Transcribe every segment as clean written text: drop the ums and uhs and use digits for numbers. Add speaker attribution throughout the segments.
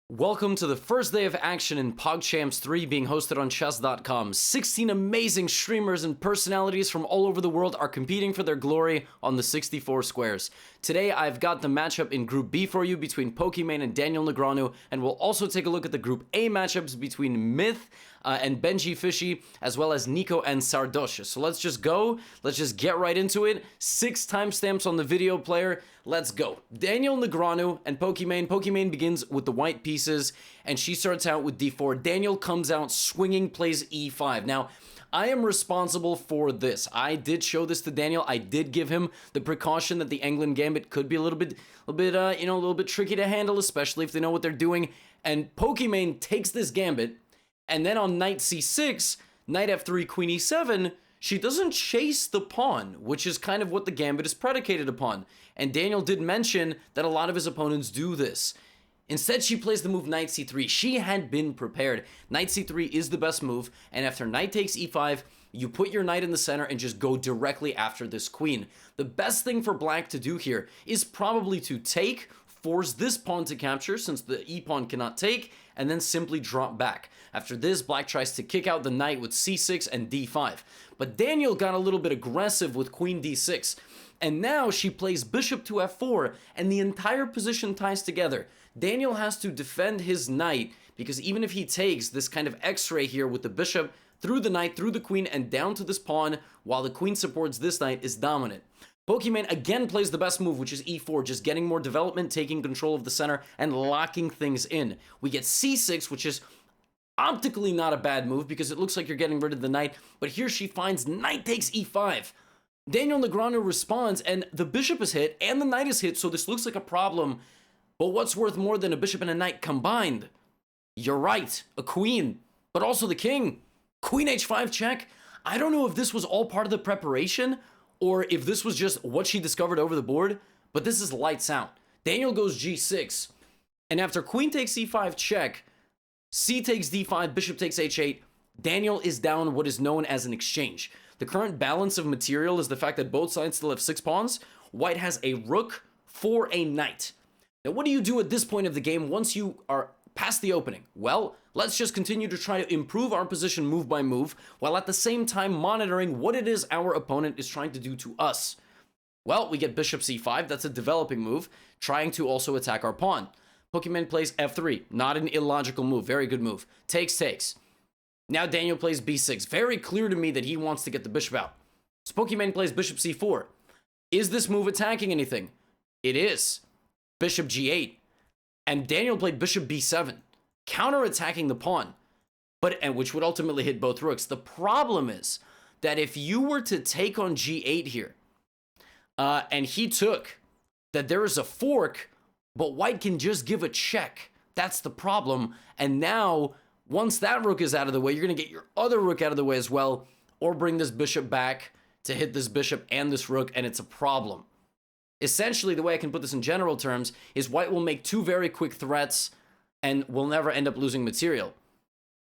Speaker 1: Welcome to the first day of action in PogChamps 3 being hosted on chess.com. 16 amazing streamers and personalities from all over the world are competing for their glory on the 64 squares. Today I've got the matchup in Group B for you between Pokimane and Daniel Negreanu, and we'll also take a look at the Group A matchups between Myth and Benjy Fishy, as well as Neeko and Sardoche. So let's just go. Let's just get right into it. 6 timestamps on the video player. Let's go. Daniel Negreanu and Pokimane. Pokimane begins with the white pieces, and she starts out with d4. Daniel comes out swinging, plays e5. Now, I am responsible for this. I did show this to Daniel. I did give him the precaution that the England gambit could be a little bit tricky to handle, especially if they know what they're doing. And Pokimane takes this gambit, and then on knight c6, knight f3, queen e7, she doesn't chase the pawn, which is kind of what the gambit is predicated upon. And Daniel did mention that a lot of his opponents do this. Instead, she plays the move knight c3. She had been prepared. Knight c3 is the best move, and after knight takes e5, you put your knight in the center and just go directly after this queen. The best thing for black to do here is probably to take, force this pawn to capture since the e-pawn cannot take, and then simply drop back. After this, black tries to kick out the knight with c6 and d5. But Daniel got a little bit aggressive with queen d6. And now she plays bishop to f4, and the entire position ties together. Daniel has to defend his knight, because even if he takes this kind of x-ray here with the bishop through the knight, through the queen, and down to this pawn, while the queen supports this knight, is dominant. Pokimane again plays the best move, which is e4, just getting more development, taking control of the center, and locking things in. We get c6, which is optically not a bad move, because it looks like you're getting rid of the knight, but here she finds knight takes e5. Daniel Negreanu responds, and the bishop is hit, and the knight is hit, so this looks like a problem. But what's worth more than a bishop and a knight combined? You're right, a queen, but also the king. Queen h5 check. I don't know if this was all part of the preparation, or if this was just what she discovered over the board, but this is lights out. Daniel goes g6, and after queen takes e5 check, c takes d5, bishop takes h8, Daniel is down what is known as an exchange. The current balance of material is the fact that both sides still have 6 pawns. White has a rook for a knight. Now, what do you do at this point of the game once you are past the opening? Well, let's just continue to try to improve our position move by move, while at the same time monitoring what it is our opponent is trying to do to us. Well, we get bishop c5, that's a developing move, trying to also attack our pawn. Pokimane plays f3, not an illogical move, very good move. Takes. Now Daniel plays b6. Very clear to me that he wants to get the bishop out. So Pokimane plays bishop c4. Is this move attacking anything? It is. Bishop g8. And Daniel played bishop b7, counter-attacking the pawn, and which would ultimately hit both rooks. The problem is that if you were to take on g8 here, and he took, that there is a fork, but white can just give a check. That's the problem. And now, once that rook is out of the way, you're going to get your other rook out of the way as well, or bring this bishop back to hit this bishop and this rook, and it's a problem. Essentially, the way I can put this in general terms is white will make 2 very quick threats and will never end up losing material.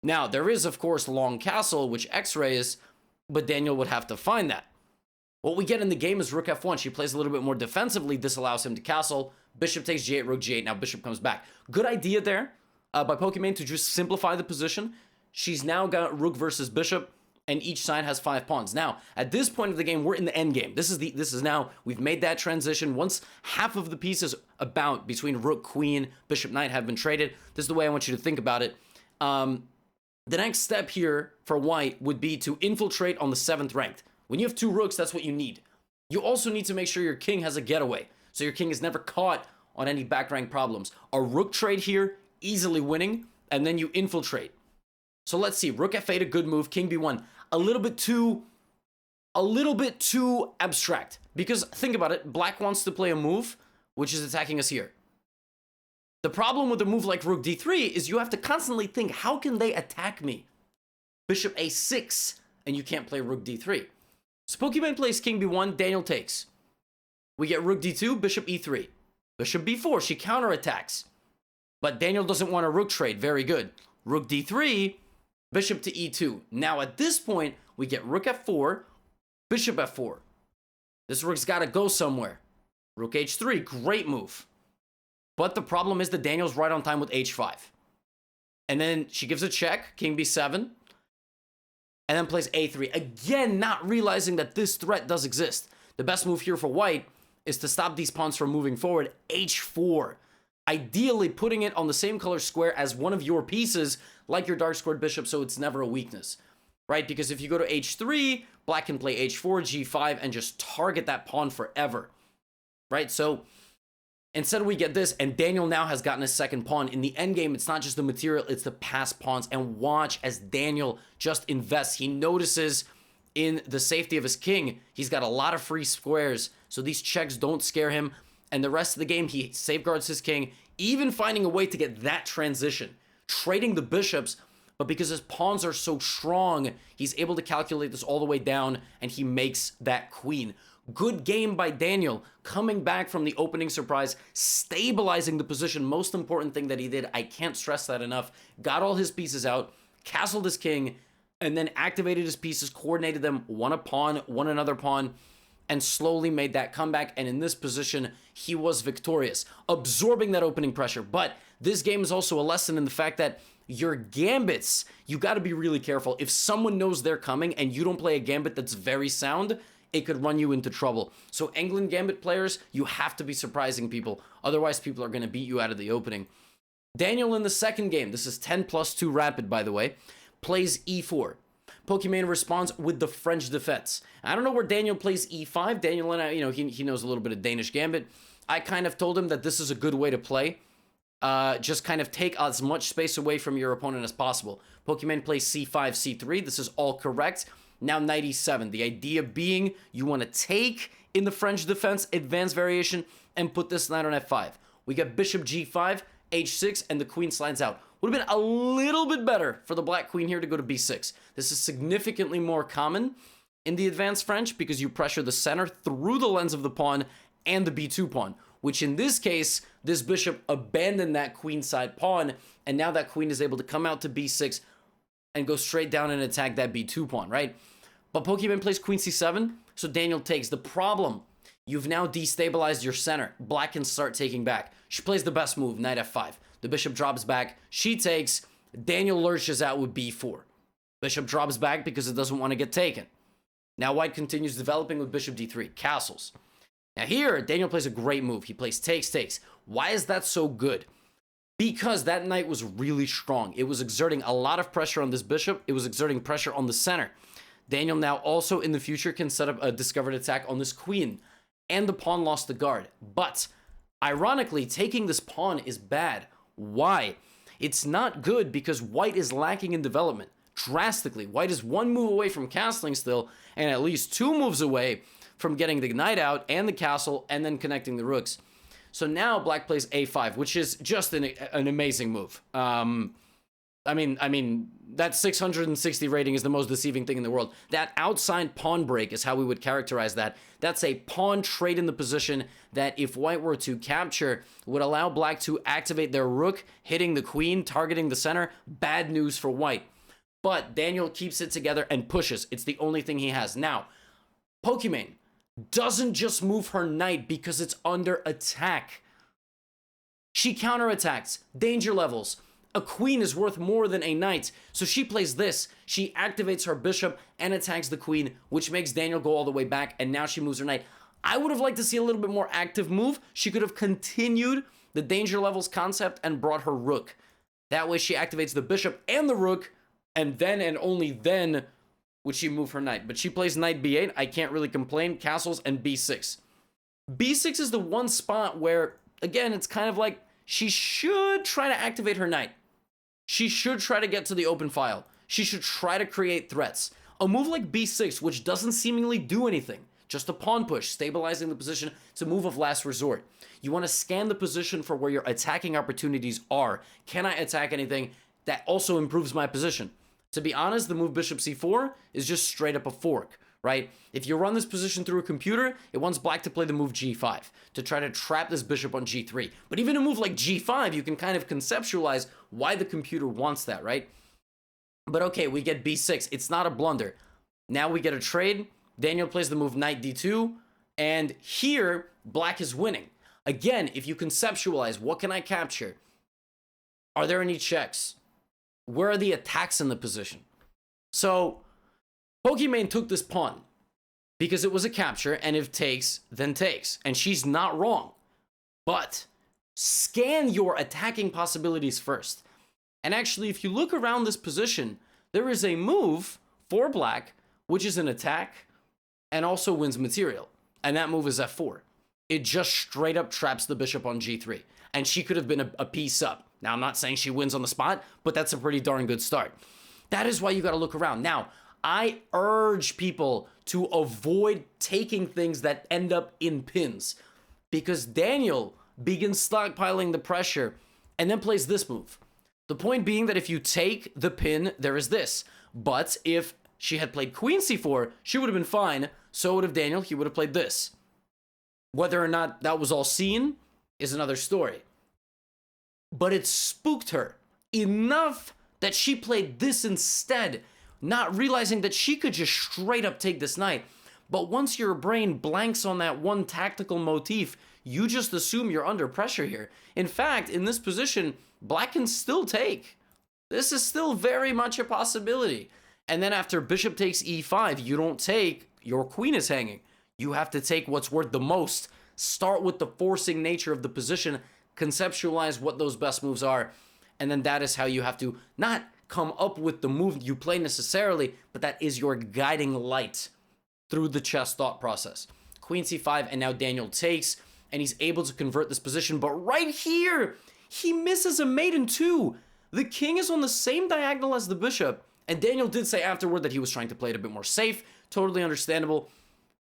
Speaker 1: Now, there is, of course, long castle, which x-rays, but Daniel would have to find that. What we get in the game is rook f1. She plays a little bit more defensively. This allows him to castle. Bishop takes g8, rook g8. Now bishop comes back. Good idea there by Pokimane to just simplify the position. She's now got rook versus bishop, and each side has 5 pawns. Now, at this point of the game, we're in the end game. This is now, we've made that transition. Once half of the pieces about between rook, queen, bishop, knight have been traded, this is the way I want you to think about it. The next step here for white would be to infiltrate on the 7th ranked. When you have 2 rooks, that's what you need. You also need to make sure your king has a getaway, so your king is never caught on any back rank problems. A rook trade here, easily winning, and then you infiltrate. So let's see, rook f8, a good move, king b1, a little bit too abstract. Because think about it, black wants to play a move which is attacking us here. The problem with a move like rook d3 is you have to constantly think, how can they attack me? Bishop a6, and you can't play rook d3. So Pokimane plays king b1, Daniel takes. We get rook d2, bishop e3. Bishop b4, she counterattacks. But Daniel doesn't want a rook trade, very good. Rook d3, bishop to e2. Now at this point, we get rook f4, bishop f4. This rook's got to go somewhere. Rook h3, great move. But the problem is that Daniel's right on time with h5. And then she gives a check, king b7, and then plays a3. Again, not realizing that this threat does exist. The best move here for white is to stop these pawns from moving forward, h4. Ideally putting it on the same color square as one of your pieces, like your dark squared bishop, so it's never a weakness, right? Because if you go to h3, black can play h4, g5, and just target that pawn forever, right? So instead we get this, and Daniel now has gotten a second pawn. In the endgame, it's not just the material, it's the passed pawns. And watch as Daniel just invests. He notices in the safety of his king, he's got a lot of free squares, so these checks don't scare him. And the rest of the game, he safeguards his king, even finding a way to get that transition, trading the bishops. But because his pawns are so strong, he's able to calculate this all the way down, and he makes that queen. Good game by Daniel, coming back from the opening surprise, stabilizing the position. Most important thing that he did, I can't stress that enough, got all his pieces out, castled his king, and then activated his pieces, coordinated them, won a pawn, won another pawn, and slowly made that comeback. And in this position, he was victorious, absorbing that opening pressure. But this game is also a lesson in the fact that your gambits, you got to be really careful. If someone knows they're coming and you don't play a gambit that's very sound, it could run you into trouble. So England gambit players, you have to be surprising people. Otherwise, people are going to beat you out of the opening. Daniel in the second game, this is 10+2 rapid, by the way, plays e4. Pokimane responds with the French defense. I don't know where Daniel plays e5. Daniel and I, he knows a little bit of Danish gambit. I kind of told him that this is a good way to play. Just kind of take as much space away from your opponent as possible. Pokimane plays c5, c3. This is all correct. Now knight e7. The idea being you want to take in the French defense, advanced variation, and put this knight on f5. We got bishop g5, h6, and the queen slides out. Would have been a little bit better for the black queen here to go to b6. This is significantly more common in the advanced French because you pressure the center through the lens of the pawn and the b2 pawn, which in this case, this bishop abandoned that queenside pawn, and now that queen is able to come out to b6 and go straight down and attack that b2 pawn, right? But Pokimane plays queen c7, so Daniel takes. The problem, you've now destabilized your center. Black can start taking back. She plays the best move, knight f5. The bishop drops back, she takes, Daniel lurches out with b4. Bishop drops back because it doesn't want to get taken. Now white continues developing with bishop d3, castles. Now here, Daniel plays a great move. He plays takes, takes. Why is that so good? Because that knight was really strong. It was exerting a lot of pressure on this bishop. It was exerting pressure on the center. Daniel now also in the future can set up a discovered attack on this queen. And the pawn lost the guard. But ironically, taking this pawn is bad. Why? It's not good because white is lacking in development drastically. White is one move away from castling still, and at least 2 moves away from getting the knight out and the castle and then connecting the rooks. So now black plays a5, which is just an amazing move. I mean, that 660 rating is the most deceiving thing in the world. That outside pawn break is how we would characterize that. That's a pawn trade in the position that if white were to capture, would allow black to activate their rook, hitting the queen, targeting the center. Bad news for white. But Daniel keeps it together and pushes. It's the only thing he has. Now, Pokimane doesn't just move her knight because it's under attack. She counterattacks, danger levels. A queen is worth more than a knight, so she plays this. She activates her bishop and attacks the queen, which makes Daniel go all the way back, and now she moves her knight. I would have liked to see a little bit more active move. She could have continued the danger levels concept and brought her rook. That way she activates the bishop and the rook, and then and only then would she move her knight. But she plays knight b8. I can't really complain. Castles and b6. b6 is the one spot where, again, it's kind of like she should try to activate her knight. She should try to get to the open file. She should try to create threats. A move like b6, which doesn't seemingly do anything, just a pawn push, stabilizing the position, it's a move of last resort. You want to scan the position for where your attacking opportunities are. Can I attack anything that also improves my position? To be honest, the move bishop c4 is just straight up a fork, right? If you run this position through a computer, it wants black to play the move g5 to try to trap this bishop on g3. But even a move like g5, you can kind of conceptualize why the computer wants that, right? But okay, we get b6. It's not a blunder. Now we get a trade. Daniel plays the move knight d2, and here black is winning. Again, if you conceptualize, what can I capture? Are there any checks? Where are the attacks in the position? So, Pokimane took this pawn because it was a capture, and if takes, then takes. And she's not wrong. But scan your attacking possibilities first. And actually, if you look around this position, there is a move for black, which is an attack and also wins material. And that move is f4. It just straight up traps the bishop on g3. And she could have been a piece up. Now, I'm not saying she wins on the spot, but that's a pretty darn good start. That is why you got to look around. Now, I urge people to avoid taking things that end up in pins, because Daniel begins stockpiling the pressure and then plays this move. The point being that if you take the pin, there is this. But if she had played queen c4, she would have been fine. So would have Daniel. He would have played this. Whether or not that was all seen is another story. But it spooked her enough that she played this instead, not realizing that she could just straight up take this knight. But once your brain blanks on that one tactical motif, you just assume you're under pressure here. In fact, in this position, black can still take. This is still very much a possibility. And then after bishop takes e5, you don't take, your queen is hanging. You have to take what's worth the most. Start with the forcing nature of the position, conceptualize what those best moves are, and then that is how you have to not come up with the move you play necessarily, but that is your guiding light through the chess thought process. Queen c5, and now Daniel takes, and he's able to convert this position, but right here, he misses a mate in two. The king is on the same diagonal as the bishop, and Daniel did say afterward that he was trying to play it a bit more safe, totally understandable,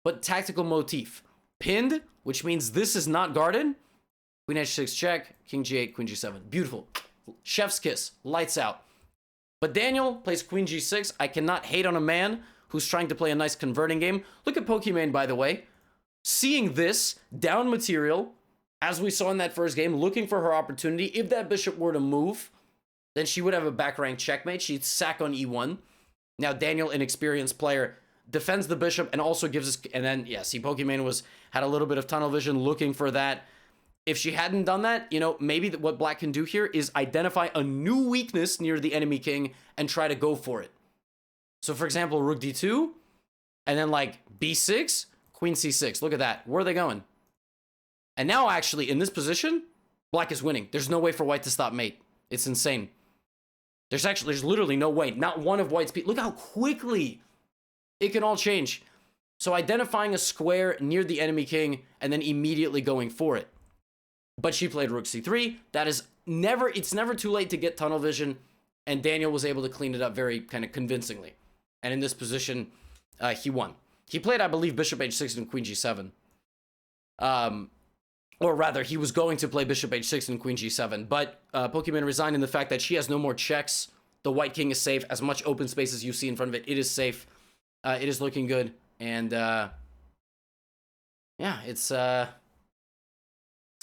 Speaker 1: but tactical motif. Pinned, which means this is not guarded. Queen h6 check, king g8, queen g7. Beautiful. Chef's kiss, lights out. But Daniel plays queen g6. I cannot hate on a man who's trying to play a nice converting game. Look at Pokimane, by the way. Seeing this, down material, as we saw in that first game, looking for her opportunity. If that bishop were to move, then she would have a back rank checkmate. She'd sack on e1. Now Daniel, an experienced player, defends the bishop and also gives us, and then, yeah, see, Pokimane had a little bit of tunnel vision looking for that. If she hadn't done that, you know, maybe what black can do here is identify a new weakness near the enemy king and try to go for it. So, for example, rook d2, and then, like, b6, queen c6. Look at that. Where are they going? And now, actually, in this position, black is winning. There's no way for white to stop mate. It's insane. There's literally no way. Not one of white's look how quickly it can all change. So, identifying a square near the enemy king and then immediately going for it. But she played rook c3. That is it's never too late to get tunnel vision, and Daniel was able to clean it up very kind of convincingly. And in this position, he won. He played, I believe, bishop h6 and queen g7. Or rather, he was going to play bishop h6 and queen g7, but Pokimane resigned in the fact that she has no more checks. The white king is safe. As much open space as you see in front of it, it is safe. It is looking good. And yeah, it's a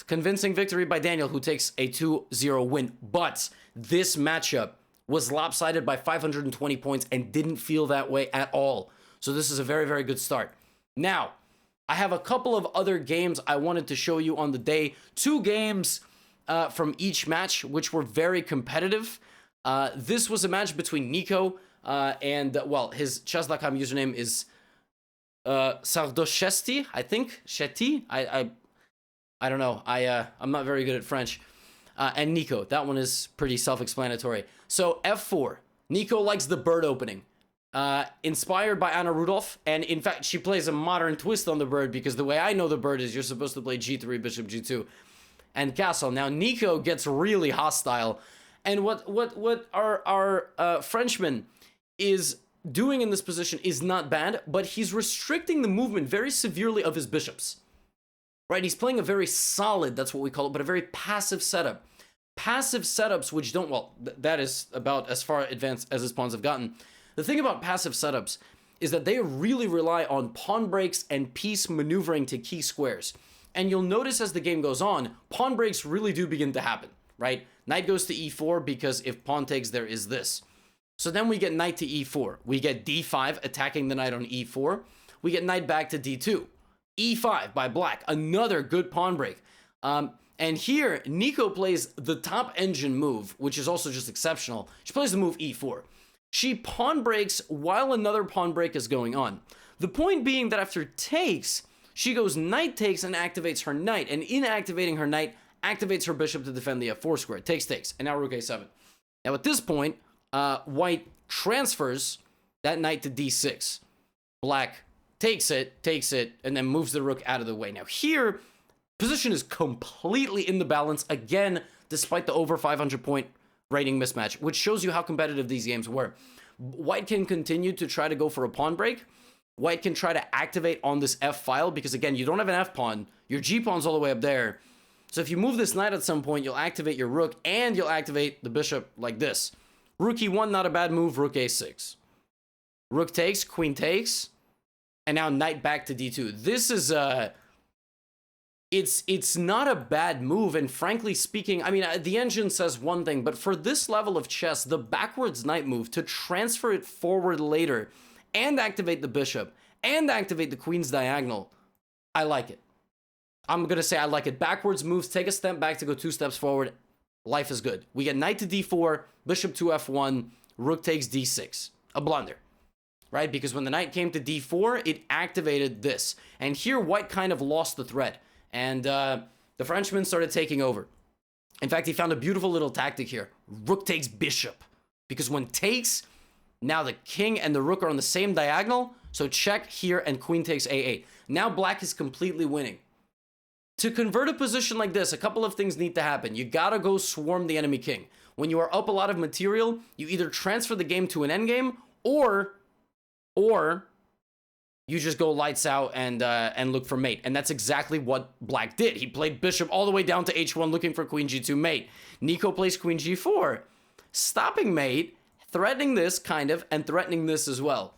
Speaker 1: convincing victory by Daniel, who takes a 2-0 win. But this matchup was lopsided by 520 points and didn't feel that way at all. So this is a very, very good start. Now, I have a couple of other games I wanted to show you on the day. 2 games from each match, which were very competitive. This was a match between Neeko and, well, his chess.com username is Sardoche, I think. Shetty? I don't know. I'm not very good at French. And Neeko. That one is pretty self-explanatory. So, f4. Neeko likes the bird opening. Inspired by Anna Rudolph. And in fact, she plays a modern twist on the bird, because the way I know the bird is you're supposed to play g3, bishop g2, and castle. Now, Neeko gets really hostile. And what our Frenchman is doing in this position is not bad, but he's restricting the movement very severely of his bishops. Right, he's playing a very solid, that's what we call it, but a very passive setup. Passive setups which don't, well, that is about as far advanced as his pawns have gotten. The thing about passive setups is that they really rely on pawn breaks and piece maneuvering to key squares. And you'll notice as the game goes on, pawn breaks really do begin to happen, right? Knight goes to e4 because if pawn takes, there is this. So then we get knight to e4. We get d5 attacking the knight on e4. We get knight back to d2. e5 by black, another good pawn break. And here, Neeko plays the top engine move, which is also just exceptional. She plays the move e4. She pawn breaks while another pawn break is going on. The point being that after takes, she goes knight takes and activates her knight. And in activating her knight, activates her bishop to defend the f4 square. Takes, and now rook a7. Now at this point, white transfers that knight to d6. Black takes it, and then moves the rook out of the way. Now here, position is completely in the balance, again, despite the over 500 point rating mismatch, which shows you how competitive these games were. White can continue to try to go for a pawn break. White can try to activate on this f file, because again, you don't have an f pawn. Your g pawn's all the way up there. So if you move this knight at some point, you'll activate your rook, and you'll activate the bishop like this. Rook e1, not a bad move, rook a6. Rook takes, queen takes, and now knight back to d2. This is it's not a bad move, and frankly speaking, I mean, the engine says one thing, but for this level of chess, the backwards knight move to transfer it forward later and activate the bishop and activate the queen's diagonal, I like it. I'm gonna say I like it. Backwards moves, take a step back to go 2 steps forward. Life is good. We get knight to d4, bishop to f1, rook takes d6. A blunder, right? Because when the knight came to d4, it activated this. And here, white kind of lost the thread. And the Frenchman started taking over. In fact, he found a beautiful little tactic here. Rook takes bishop. Because when takes, now the king and the rook are on the same diagonal. So check here, and queen takes a8. Now black is completely winning. To convert a position like this, a couple of things need to happen. You gotta go swarm the enemy king. When you are up a lot of material, you either transfer the game to an endgame, or you just go lights out and look for mate. And that's exactly what black did. He played bishop all the way down to h1 looking for queen g2 mate. Neeko plays queen g4, stopping mate, threatening this kind of, and threatening this as well.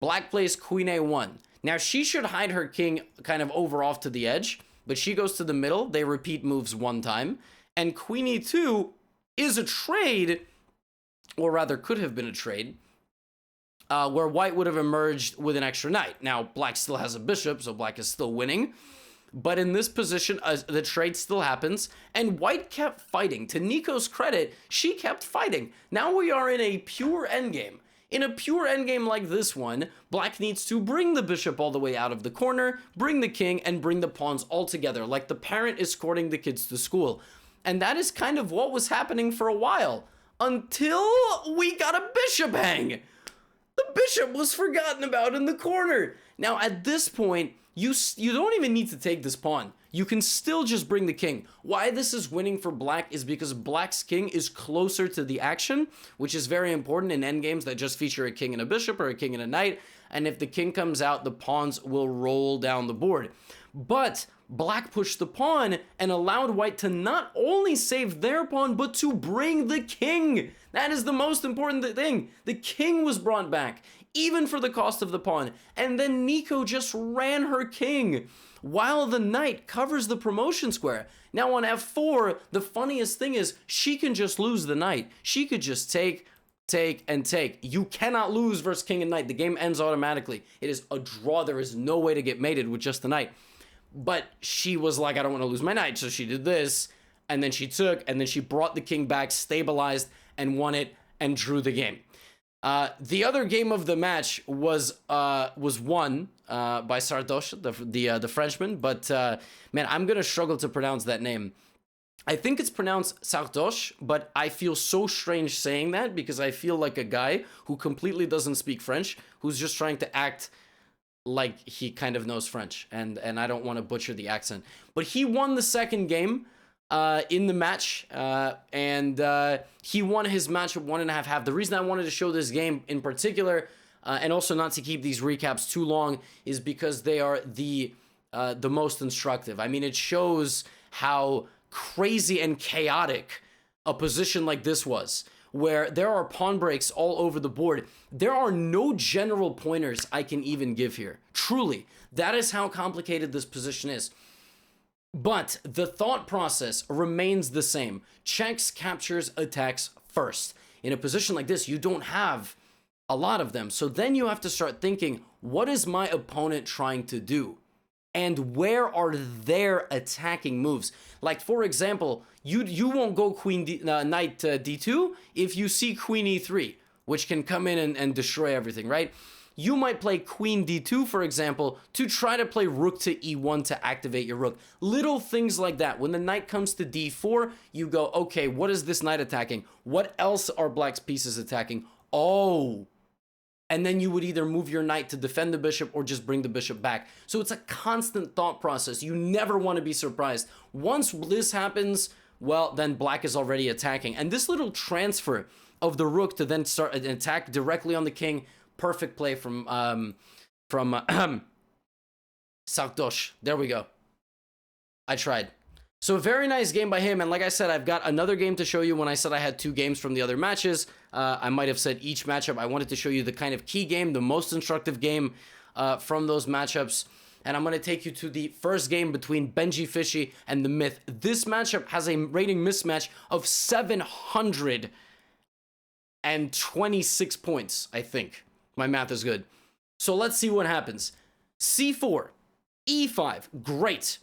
Speaker 1: Black plays queen a1. Now she should hide her king kind of over off to the edge, but she goes to the middle. They repeat moves one time. And queen e2 is a trade, or rather could have been a trade, where white would have emerged with an extra knight. Now, black still has a bishop, so black is still winning. But in this position, the trade still happens, and white kept fighting. To Neeko's credit, she kept fighting. Now we are in a pure endgame. In a pure endgame like this one, black needs to bring the bishop all the way out of the corner, bring the king, and bring the pawns all together, like the parent escorting the kids to school. And that is kind of what was happening for a while, until we got a bishop hang. The bishop was forgotten about in the corner. Now, at this point, you don't even need to take this pawn. You can still just bring the king. Why this is winning for black is because black's king is closer to the action, which is very important in endgames that just feature a king and a bishop or a king and a knight. And if the king comes out, the pawns will roll down the board. But black pushed the pawn and allowed white to not only save their pawn, but to bring the king. That is the most important thing. The king was brought back, even for the cost of the pawn. And then Neeko just ran her king, while the knight covers the promotion square. Now on f4, the funniest thing is she can just lose the knight. She could just take, and take. You cannot lose versus king and knight. The game ends automatically. It is a draw. There is no way to get mated with just the knight. But she was like, I don't want to lose my knight. So she did this, and then she took, and then she brought the king back, stabilized, and won it, and drew the game. The other game of the match was won by Sardoche, the Frenchman. But man, I'm gonna struggle to pronounce that name. I think it's pronounced Sardoche, but I feel so strange saying that because I feel like a guy who completely doesn't speak French, who's just trying to act like he kind of knows French, and I don't want to butcher the accent. But he won the second game in the match, and he won his match at 1.5. The reason I wanted to show this game in particular, and also not to keep these recaps too long, is because they are the most instructive. I mean, it shows how crazy and chaotic a position like this was, where there are pawn breaks all over the board. There are no general pointers I can even give here. Truly, that is how complicated this position is. But the thought process remains the same. Checks, captures, attacks first. In a position like this, you don't have a lot of them. So then you have to start thinking, what is my opponent trying to do? and where are their attacking moves. Like, for example, you won't go knight d2 if you see queen e3, which can come in and destroy everything, right? You might play queen d2, for example, to try to play rook to e1 to activate your rook. Little things like that. When the knight comes to d4, you go, okay, what is this knight attacking? What else are black's pieces attacking? Oh. And then you would either move your knight to defend the bishop or just bring the bishop back. So it's a constant thought process. You never want to be surprised. Once this happens, well, then black is already attacking. And this little transfer of the rook to then start an attack directly on the king, perfect play from Sardoche. There we go. I tried. So a very nice game by him, and like I said, I've got another game to show you. When I said I had 2 games from the other matches, I might have said each matchup. I wanted to show you the kind of key game, the most instructive game from those matchups. And I'm going to take you to the first game between Benjy Fishy and the Myth. This matchup has a rating mismatch of 726 points, I think. My math is good. So let's see what happens. C4, E5, great.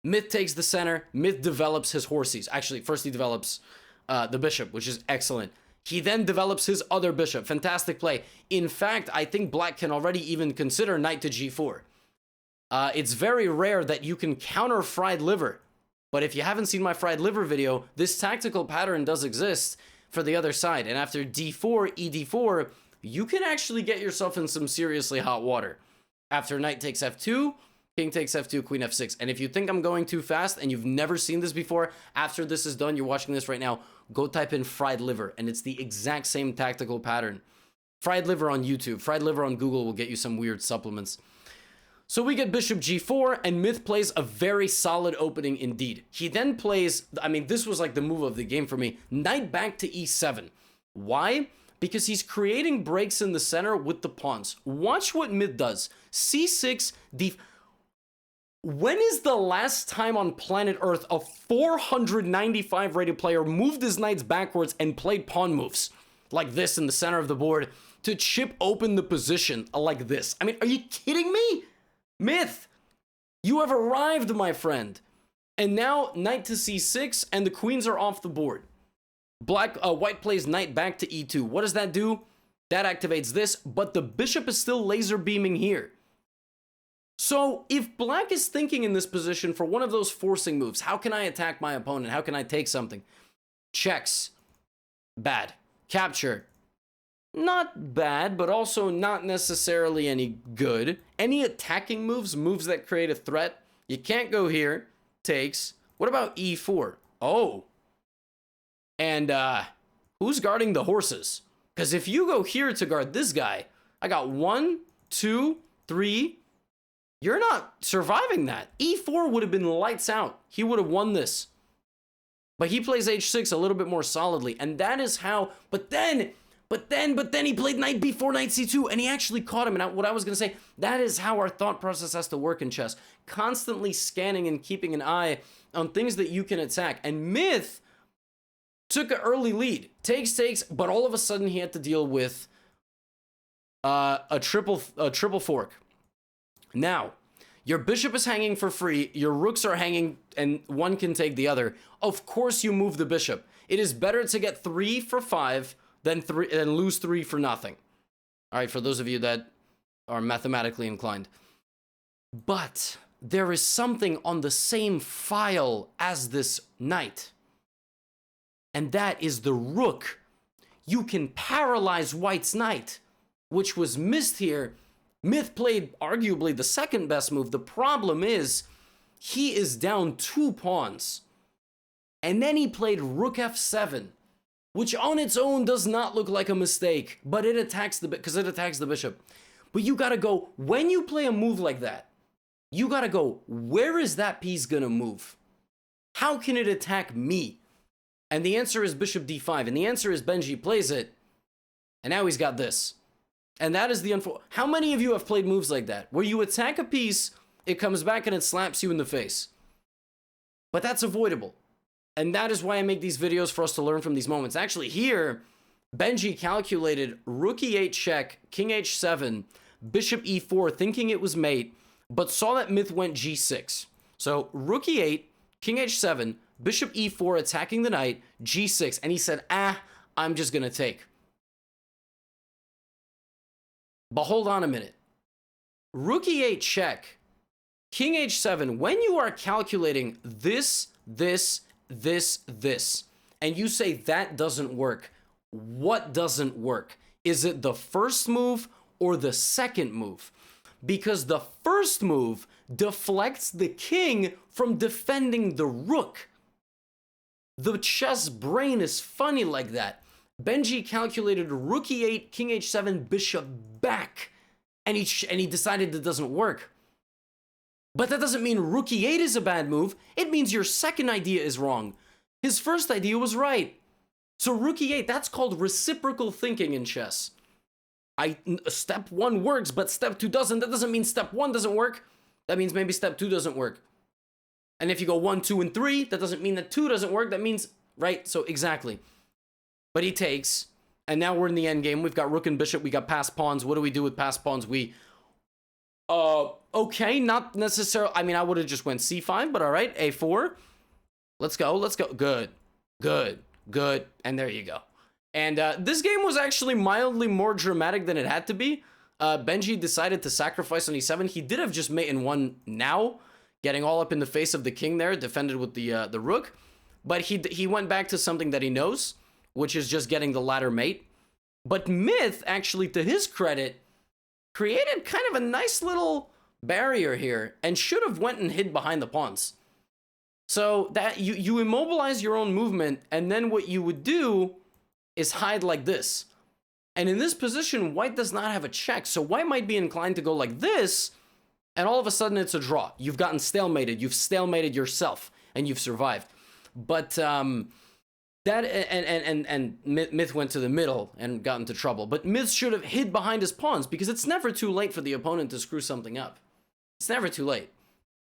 Speaker 1: Myth takes the center. Myth develops his horses. Actually, first he develops the bishop, which is excellent. He then develops his other bishop. Fantastic play. In fact, I think black can already even consider knight to g4. It's very rare that you can counter fried liver. But if you haven't seen my fried liver video, this tactical pattern does exist for the other side. And after d4, ed4, you can actually get yourself in some seriously hot water. After knight takes f2, king takes f2, queen f6. And if you think I'm going too fast and you've never seen this before, after this is done, you're watching this right now, go type in fried liver, and it's the exact same tactical pattern. Fried liver on YouTube, fried liver on Google will get you some weird supplements. So we get bishop g4, and Myth plays a very solid opening indeed. He then plays, I mean, this was like the move of the game for me, knight back to e7. Why? Because he's creating breaks in the center with the pawns. Watch what Myth does. c6, d... When is the last time on planet Earth a 495 rated player moved his knights backwards and played pawn moves like this in the center of the board to chip open the position like this? I mean, are you kidding me? Myth, you have arrived, my friend. And now knight to c6 and the queens are off the board. White plays knight back to e2. What does that do? That activates this, but the bishop is still laser beaming here. So if black is thinking in this position for one of those forcing moves, how can I attack my opponent? How can I take something? Checks. Bad. Capture. Not bad, but also not necessarily any good. Any attacking moves, moves that create a threat, you can't go here. Takes. What about e4? Oh. And who's guarding the horses? Because if you go here to guard this guy, I got 1, 2, 3. You're not surviving that. e4 would have been lights out. He would have won this. But he plays h6 a little bit more solidly. And that is how, but then he played knight b4, knight c2, and he actually caught him. And what I was going to say, that is how our thought process has to work in chess. Constantly scanning and keeping an eye on things that you can attack. And Myth took an early lead. Takes, but all of a sudden he had to deal with a triple fork. Now, your bishop is hanging for free, your rooks are hanging, and one can take the other. Of course you move the bishop. It is better to get 3 for 5 than lose 3 for nothing. All right, for those of you that are mathematically inclined. But there is something on the same file as this knight. And that is the rook. You can paralyze white's knight, which was missed here. Myth played arguably the second best move. The problem is he is down 2 pawns. And then he played rook f7, which on its own does not look like a mistake, but it attacks the bishop. But you gotta go, when you play a move like that, you gotta go, where is that piece gonna move? How can it attack me? And the answer is bishop d5, and the answer is Benjy plays it, and now he's got this. And that is the how many of you have played moves like that, where you attack a piece, it comes back and it slaps you in the face? But that's avoidable. And that is why I make these videos, for us to learn from these moments. Actually, here, Benjy calculated rook e8 check, king h7, bishop e4, thinking it was mate, but saw that Myth went g6. So rook e8, king h7, bishop e4 attacking the knight, g6, and he said, I'm just gonna take. But hold on a minute. Rook e8 check, king h7, when you are calculating this, and you say that doesn't work, what doesn't work? Is it the first move or the second move? Because the first move deflects the king from defending the rook. The chess brain is funny like that. Benjy calculated rook e8, king h7, bishop back, and he decided it doesn't work. But that doesn't mean rook e8 is a bad move. It means your second idea is wrong. His first idea was right. So rook e8, that's called reciprocal thinking in chess. Step 1 works, but step 2 doesn't. That doesn't mean step 1 doesn't work. That means maybe step 2 doesn't work. And if you go 1, 2, and 3, that doesn't mean that 2 doesn't work. That means, right? So exactly. But he takes, and now we're in the end game. We've got rook and bishop. We got passed pawns. What do we do with passed pawns? Okay, not necessarily. I mean, I would have just went c5, but all right, a4. Let's go. Good. And there you go. And this game was actually mildly more dramatic than it had to be. Benjy decided to sacrifice on e7. He did have just mate in one now, getting all up in the face of the king there, defended with the rook. But he went back to something that he knows, which is just getting the ladder mate. But Myth, actually, to his credit, created kind of a nice little barrier here and should have went and hid behind the pawns. So that you immobilize your own movement, and then what you would do is hide like this. And in this position, white does not have a check, so white might be inclined to go like this, and all of a sudden it's a draw. You've gotten stalemated. You've stalemated yourself, and you've survived. But that and Myth went to the middle and got into trouble. But Myth should have hid behind his pawns, because it's never too late for the opponent to screw something up. It's never too late.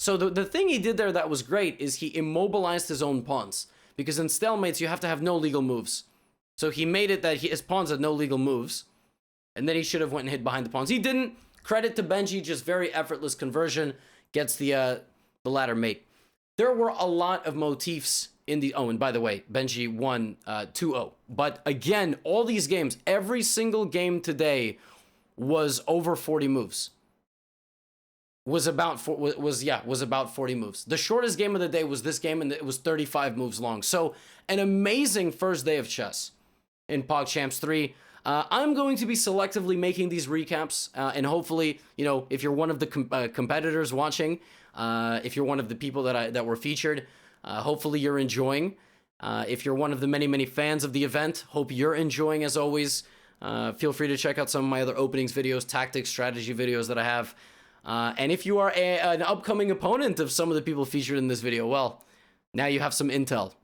Speaker 1: So the thing he did there that was great is he immobilized his own pawns, because in stalemates you have to have no legal moves. So he made it that his pawns had no legal moves, and then he should have went and hid behind the pawns. He didn't. Credit to Benjy, just very effortless conversion, gets the ladder mate. There were a lot of motifs in the... Oh, and by the way, Benjy won 2-0. But again, all these games, every single game today was over 40 moves. Was about 40 moves. The shortest game of the day was this game, and it was 35 moves long. So an amazing first day of chess in PogChamps 3. I'm going to be selectively making these recaps, and hopefully, you know, if you're one of the competitors watching, if you're one of the people that were featured, hopefully you're enjoying. If you're one of the many fans of the event, hope you're enjoying as always. Feel free to check out some of my other openings videos, tactics, strategy videos that I have. And if you are an upcoming opponent of some of the people featured in this video, well, now you have some intel.